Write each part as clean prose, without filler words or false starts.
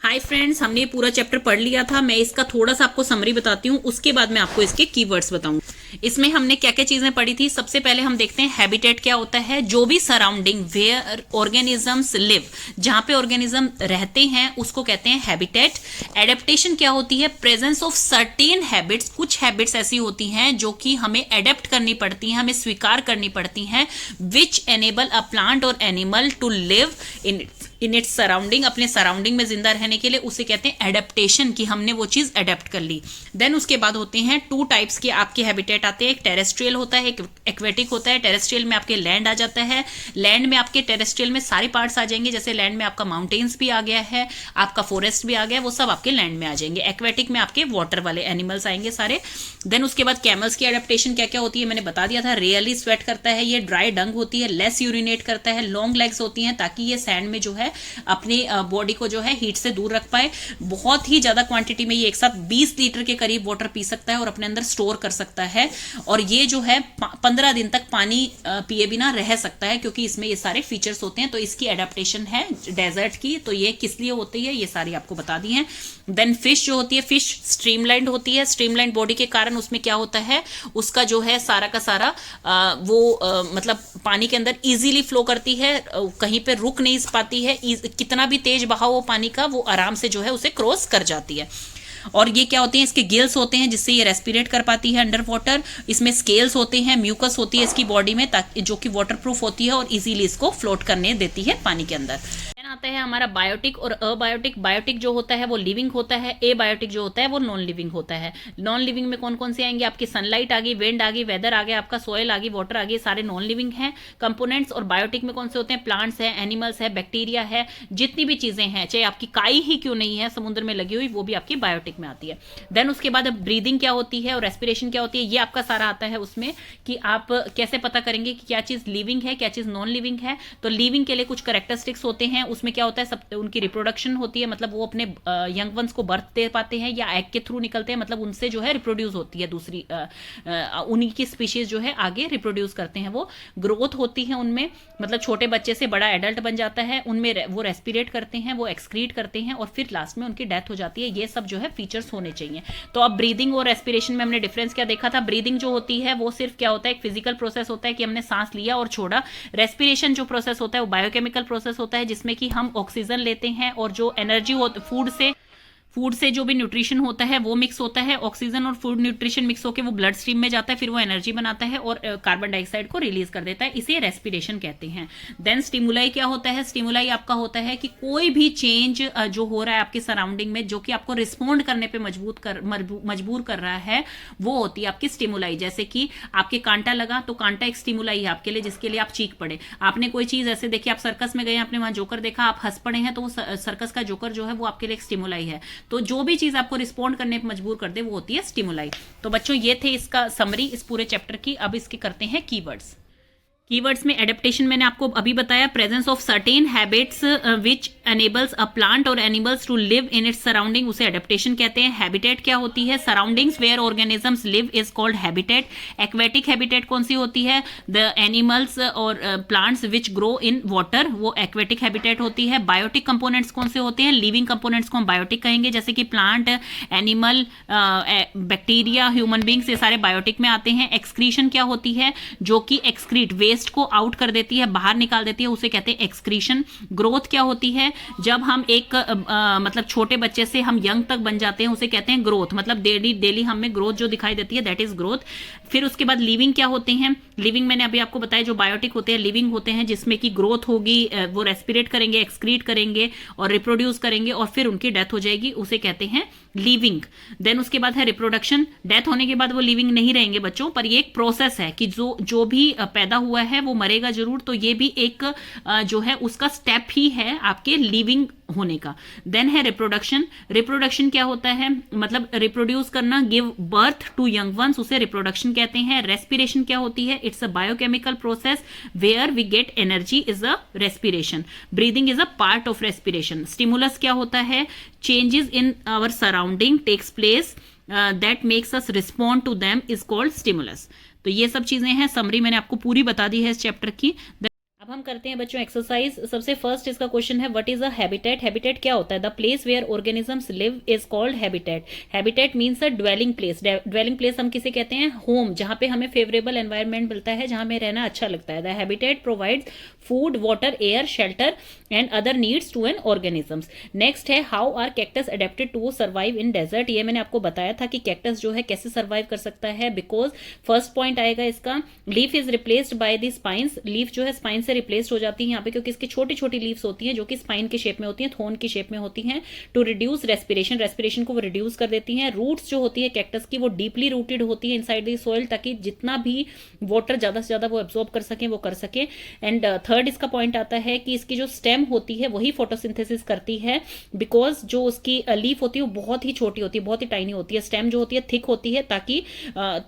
Hi friends, हमने ये पूरा चैप्टर पढ़ लिया था। मैं इसका थोड़ा सा आपको समरी बताती हूँ, उसके बाद मैं आपको इसके कीवर्ड्स बताऊंगी। इसमें हमने क्या क्या चीजें पढ़ी थी। सबसे पहले हम देखते हैं हैबिटेट क्या होता है। जो भी सराउंडिंग वेयर ऑर्गेनिजम्स लिव, जहां पे ऑर्गेनिज्म रहते हैं उसको कहते हैं हैबिटेट। एडेप्टेशन क्या होती है, प्रेजेंस ऑफ सर्टेन हैबिट्स, कुछ हैबिट्स ऐसी होती हैं जो कि हमें एडेप्ट करनी पड़ती हैं, हमें स्वीकार करनी पड़ती हैं, विच एनेबल अ प्लांट और animal to live in its surrounding, अपने सराउंडिंग में जिंदा रहने के लिए, उसे कहते हैं एडेप्टेशन, कि हमने वो चीज एडेप्ट कर ली। देन उसके बाद होते हैं टू टाइप्स के आपके हैबिटेट आते हैं। एक टेरेस्ट्रियल होता है, एक एक्वेटिक होता है। टेरेस्ट्रियल में आपके लैंड आ जाता है। लैंड में आपके टेरेस्ट्रियल में सारे पार्ट्स आ जाएंगे, जैसे लैंड में आपका माउंटेन्स भी आ गया है, आपका फॉरेस्ट भी आ गया, वो सब आपके लैंड में आ जाएंगे। एक्वेटिक में आपके वाटर वाले एनिमल्स आएंगे सारे। देन उसके बाद कैमल्स की एडेप्टेशन क्या क्या होती है मैंने बता दिया था। रियली स्वेट करता है ये, ड्राई डंग होती है, लेस यूरिनेट करता है, लॉन्ग लेग्स होती हैं ताकि ये सैंड में जो है अपनी बॉडी को जो है हीट से दूर रख पाए। बहुत ही ज्यादा क्वांटिटी में ये एक साथ 20 लीटर के करीब वाटर पी सकता है और अपने अंदर स्टोर कर सकता है। और ये जो है 15 दिन तक पानी पिए बिना रह सकता है, क्योंकि इसमें ये सारे फीचर्स होते हैं। तो इसकी एडेप्टेशन है डेजर्ट की। तो ये किस लिए होती है ये सारी आपको बता दी है। देन फिश जो होती है, फिश स्ट्रीमलाइंड होती है। स्ट्रीमलाइंड बॉडी के कारण उसमें क्या होता है, उसका जो है सारा का सारा मतलब पानी के अंदर इजीली फ्लो करती है, कहीं पे रुक नहीं पाती है। कितना भी तेज बहाव हो पानी का, वो आराम से जो है उसे क्रॉस कर जाती है। और ये क्या होते हैं, इसके गिल्स होते हैं जिससे ये रेस्पिरेट कर पाती है अंडर वाटर। इसमें स्केल्स होते हैं, म्यूकस होती है इसकी बॉडी में, ताकि जो कि वाटर प्रूफ होती है और इजीली इसको फ्लोट करने देती है पानी के अंदर। आता है हमारा बायोटिक और अबायोटिक। बायोटिक जो होता है वो लिविंग होता है, एबायोटिक जो होता है वो नॉन लिविंग होता है। नॉन लिविंग में कौन कौन से आएंगे, आपकी सनलाइट आ गई, विंड आ गई, वेदर आ गया, आपका सोयल आ गई, वाटर आ गई, सारे नॉन लिविंग हैं कंपोनेंट्स। और बायोटिक में कौन से होते हैं, प्लांट्स है, एनिमल्स है, बैक्टीरिया है, जितनी भी चीजें हैं, चाहे आपकी काई ही क्यों नहीं है समुद्र में लगी हुई, वो भी आपकी बायोटिक में आती है। देन उसके बाद ब्रीदिंग क्या होती है और रेस्पिरेशन क्या होती है, ये आपका सारा आता है उसमें, कि आप कैसे पता करेंगे कि क्या चीज लिविंग है क्या चीज नॉन लिविंग है। तो लिविंग के लिए कुछ कैरेक्टरिस्टिक्स होते हैं, उसमें क्या होता है, सब उनकी रिप्रोडक्शन होती है, मतलब वो अपने यंग वंस को बर्थ दे पाते हैं या एग के थ्रू निकलते हैं, मतलब उनसे जो है रिप्रोड्यूस होती है दूसरी उन्हीं की स्पीशीज जो है आगे रिप्रोड्यूस करते हैं। वो ग्रोथ होती है उनमें, मतलब छोटे बच्चे से बड़ा एडल्ट बन जाता है, उनमें वो रेस्पिरेट करते हैं, वो एक्सक्रीट करते हैं और फिर लास्ट में उनकी डेथ हो जाती है। ये सब जो है फीचर्स होने चाहिए। तो अब ब्रीदिंग और रेस्पिरेशन में हमने डिफरेंस क्या देखा था। ब्रीदिंग जो होती है वो सिर्फ क्या होता है, एक फिजिकल प्रोसेस होता है कि हमने सांस लिया और छोड़ा। रेस्पिरेशन जो प्रोसेस होता है वो बायोकेमिकल प्रोसेस होता है, जिसमें कि हम ऑक्सीजन लेते हैं और जो एनर्जी फूड से जो भी न्यूट्रिशन होता है वो मिक्स होता है। ऑक्सीजन और फूड न्यूट्रिशन मिक्स होकर वो ब्लड स्ट्रीम में जाता है, फिर वो एनर्जी बनाता है और कार्बन डाइऑक्साइड को रिलीज कर देता है। इसे रेस्पिरेशन कहते हैं। देन स्टिमुलाई क्या होता है, स्टिमुलाई आपका होता है कि कोई भी चेंज जो हो रहा है आपकी सराउंडिंग में, जो कि आपको रिस्पॉन्ड करने पे मजबूर कर रहा है, वो होती है आपकी स्टिमुलाई। जैसे कि आपके कांटा लगा तो कांटा एक स्टिमुलाई है आपके लिए, जिसके लिए आप चीख पड़े। आपने कोई चीज ऐसे देखी, आप सर्कस में गए, आपने वहां जोकर देखा, आप हंस पड़े हैं, तो वो सर्कस का जोकर जो है वो आपके लिए एक स्टिमुलाई है। तो जो भी चीज आपको रिस्पॉन्ड करने पर मजबूर कर दे वो होती है स्टिमुलाई। तो बच्चों ये थे इसका समरी इस पूरे चैप्टर की। अब इसके करते हैं कीवर्ड्स। कीवर्ड्स में एडेप्टेशन मैंने आपको अभी बताया, presence of certain habits which enables a plant और animals to live in its surrounding, उसे एडेप्टेशन कहते हैं। हैबिटेट क्या होती है, surroundings where organisms live is called habitat. Aquatic habitat कौन सी होती है, द एनिमल्स और plants which grow in water, वो एक्वेटिक हैबिटेट होती है। बायोटिक कंपोनेंट्स कौन से होते हैं, लिविंग कंपोनेंट्स को हम बायोटिक कहेंगे, जैसे कि plant, animal, bacteria, human beings, ये सारे बायोटिक में आते हैं। एक्सक्रीशन क्या होती है, जो कि एक्सक्रीट वेस्ट को आउट कर देती है, बाहर निकाल देती है, उसे कहते हैं एक्सक्रीशन। ग्रोथ क्या होती है, जब हम एक मतलब छोटे बच्चे से हम यंग तक बन जाते हैं, उसे कहते हैं ग्रोथ, मतलब डेली हमें ग्रोथ जो दिखाई देती है दैट इज ग्रोथ। फिर उसके बाद लिविंग क्या होते हैं, लिविंग मैंने अभी आपको बताया, जो बायोटिक होते हैं लिविंग होते हैं, जिसमें की ग्रोथ होगी, वो रेस्पिरेट करेंगे, एक्सक्रीट करेंगे और रिप्रोड्यूस करेंगे और फिर उनकी डेथ हो जाएगी, उसे कहते हैं लिविंग। देन उसके बाद है रिप्रोडक्शन। डेथ होने के बाद वो लिविंग नहीं रहेंगे बच्चों, पर ये एक प्रोसेस है कि जो भी पैदा हुआ है वो मरेगा जरूर, तो ये भी एक जो है उसका स्टेप ही है आपके लिविंग होने का। देन है रिप्रोडक्शन। रिप्रोडक्शन क्या होता है, मतलब रिप्रोड्यूस करना, give birth to young ones, उसे रिप्रोडक्शन कहते हैं। रेस्पिरेशन क्या होती है, it's a biochemical process where we get energy is a respiration. Breathing is a part of respiration. Stimulus क्या होता है, changes in our surrounding takes place that makes us respond to them is called stimulus. तो ये सब चीजें हैं, summary मैंने आपको पूरी बता दी है इस चैप्टर की। अब हम करते हैं बच्चों एक्सरसाइज। सबसे फर्स्ट इसका क्वेश्चन है what is a habitat. Habitat क्या होता है? The place where organisms live is called habitat. Habitat means a dwelling place. Dwelling place हम किसे कहते हैं? होम, जहां पे हमें फेवरेबल एनवायरनमेंट मिलता है, जहां में रहना अच्छा लगता है। The habitat provides food, water, air, shelter and other needs to an organisms. Next है how are cactus adapted to survive in desert. ये मैंने आपको बताया था कि कैक्टस जो है कैसे सर्वाइव कर सकता है। बिकॉज फर्स्ट पॉइंट आएगा इसका, leaf is replaced by the spines. Leaf जो है स्पाइन से रिप्लेस्ड हो जाती है यहाँ पे, क्योंकि इसकी छोटी छोटी लीव्स होती हैं जो कि स्पाइन के शेप में होती हैं, थोन की शेप में होती हैं। टू रिड्यूस रेस्पिरेशन, रेस्पिरेशन को वो रिड्यूस कर देती हैं। रूट्स जो होती है कैक्टस की वो डीपली रूटेड होती है इनसाइड द सॉइल, ताकि जितना भी वाटर ज्यादा से ज्यादा वो एब्जॉर्ब कर सके, वो कर सके। एंड थर्ड इसका पॉइंट आता है कि इसकी जो स्टेम होती है वही फोटोसिंथेसिस करती है, बिकॉज जो उसकी लीफ होती है वो बहुत ही छोटी होती है, बहुत ही टाइनी होती है। स्टेम जो होती है थिक होती है, ताकि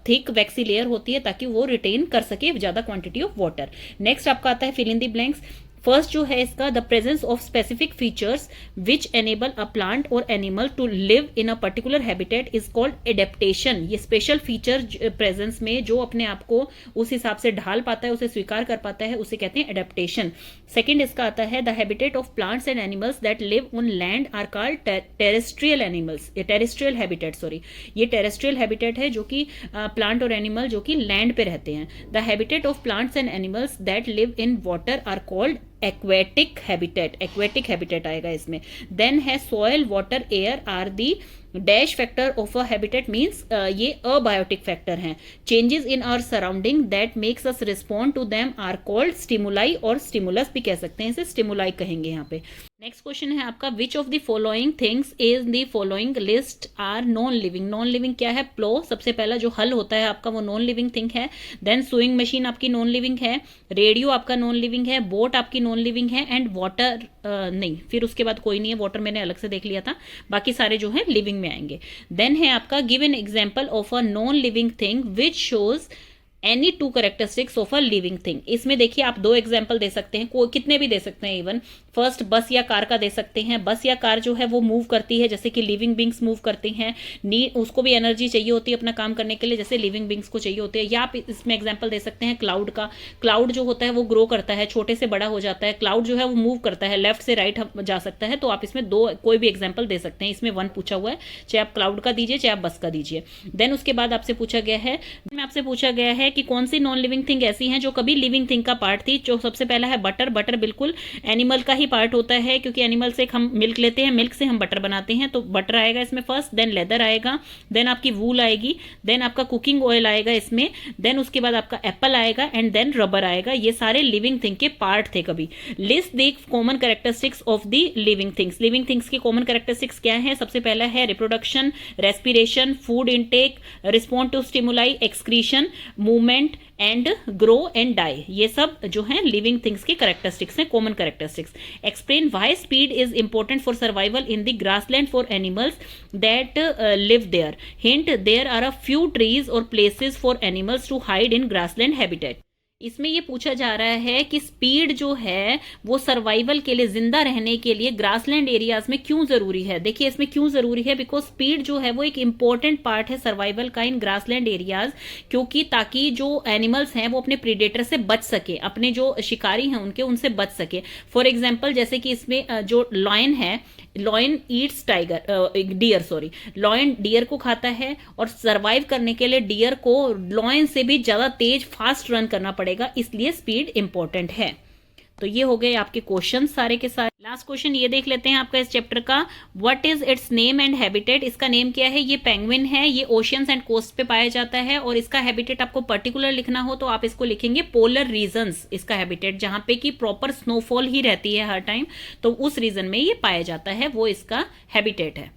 थिक वैक्सी लेयर होती है, ताकि वो रिटेन कर सके ज्यादा क्वांटिटी ऑफ वाटर। नेक्स्ट आपका आता है fill in the blanks. First जो है इसका, the presence of specific features which enable a plant और animal to live in a particular habitat is called adaptation. ये स्पेशल फीचर प्रेजेंस में जो अपने आप को उस हिसाब से ढाल पाता है, उसे स्वीकार कर पाता है, उसे कहते हैं एडेप्टेशन। सेकेंड इसका आता है the habitat of plants and animals that live on land are called terrestrial animals. ये टेरेस्ट्रियल हैबिटेट, सॉरी, ये टेरेस्ट्रियल हैबिटेट है जो कि प्लांट और एनिमल जो कि लैंड पे रहते हैं। The habitat of plants and animals that live in water are called aquatic habitat. Aquatic habitat आएगा इसमें। देन है soil, water, air are the dash factor of a habitat, means ये अबायोटिक फैक्टर हैं। Changes in our surrounding that makes us respond to them are called stimuli, और stimulus भी कह सकते हैं, इसे स्टिमुलाई कहेंगे यहाँ पे। नेक्स्ट क्वेश्चन है आपका which of the following things is the following list are non living. Non living क्या है? प्लो, सबसे पहला जो हल होता है आपका वो नॉन लिविंग थिंग है। देन सुइंग मशीन आपकी नॉन लिविंग है। रेडियो आपका नॉन लिविंग है। बोट आपकी नॉन लिविंग है। एंड वाटर नहीं, फिर उसके बाद कोई नहीं है, वाटर मैंने अलग से देख लिया था, बाकी सारे जो है लिविंग में आएंगे। देन है आपका give an example of a non living thing which shows any two characteristics of a living thing. इसमें देखिए आप दो एग्जाम्पल दे सकते हैं, कोई कितने भी दे सकते हैं। इवन फर्स्ट बस या कार का दे सकते हैं। बस या कार जो है वो मूव करती है जैसे कि लिविंग बींग्स मूव करती हैं। उसको भी एनर्जी चाहिए होती है अपना काम करने के लिए, जैसे लिविंग बींग्स को चाहिए होती है। या आप इसमें एग्जाम्पल दे सकते हैं क्लाउड का। क्लाउड जो होता है वो ग्रो करता है, छोटे से बड़ा हो जाता है। क्लाउड जो है वो मूव करता है, लेफ्ट से राइट जा सकता है। तो आप इसमें दो कोई भी एग्जाम्पल दे सकते हैं। इसमें 1 पूछा हुआ है, चाहे आप क्लाउड का दीजिए चाहे आप बस का दीजिए। देन उसके बाद आपसे पूछा गया है कि कौन सी नॉन लिविंग थिंग ऐसी हैं जो कभी लिविंग थिंग का पार्ट थी। जो सबसे पहला है बटर। बटर बिल्कुल एनिमल का ही पार्ट होता है, क्योंकि एनिमल से हम मिल्क लेते हैं, मिल्क से हम बटर बनाते हैं, तो बटर आएगा इसमें फर्स्ट। देन लेदर आएगा। देन आपकी वूल आएगी। देन आपका कुकिंग ऑयल आएगा इसमें। देन उसके बाद आपका एप्पल आएगा एंड देन रबर आएगा। ये सारे लिविंग थिंग के पार्ट थे कभी। List the common characteristics of the living things. Living things के कॉमन कैरेक्टरिस्टिक्स क्या है? सबसे पहला है reproduction, respiration, food intake, respond to stimuli, excretion, movement and grow and die. ये सब जो है लिविंग थिंग्स की कैरेक्टरिस्टिक्स हैं, common characteristics. Explain why speed is important for survival in the grassland for animals that live there. Hint, there are a few trees or places for animals to hide in grassland habitat. इसमें ये पूछा जा रहा है कि speed जो है वो सर्वाइवल के लिए, जिंदा रहने के लिए ग्रासलैंड एरियाज में क्यों जरूरी है। देखिए इसमें क्यों जरूरी है, बिकॉज स्पीड जो है वो एक इंपॉर्टेंट पार्ट है सर्वाइवल का इन ग्रासलैंड एरियाज, क्योंकि ताकि जो एनिमल्स हैं वो अपने प्रीडेटर से बच सके, अपने जो शिकारी हैं उनसे बच सके। फॉर एग्जाम्पल जैसे कि इसमें जो लॉयन है, lion eats deer, sorry, lion deer को खाता है, और सर्वाइव करने के लिए डियर को लॉयन से भी ज्यादा तेज फास्ट रन करना पड़ेगा, इसलिए स्पीड इंपॉर्टेंट है। तो ये हो गए आपके क्वेश्चन सारे के सारे। लास्ट क्वेश्चन ये देख लेते हैं आपका इस चैप्टर का, what is it's name and habitat. इसका नेम क्या है? ये पेंगुइन है, ये ओशियंस एंड कोस्ट पे पाया जाता है, और इसका हैबिटेट आपको पर्टिकुलर लिखना हो तो आप इसको लिखेंगे पोलर रीजन्स। इसका हैबिटेट जहां पे कि प्रॉपर स्नोफॉल ही रहती है हर टाइम, तो उस रीजन में ये पाया जाता है, वो इसका हैबिटेट है।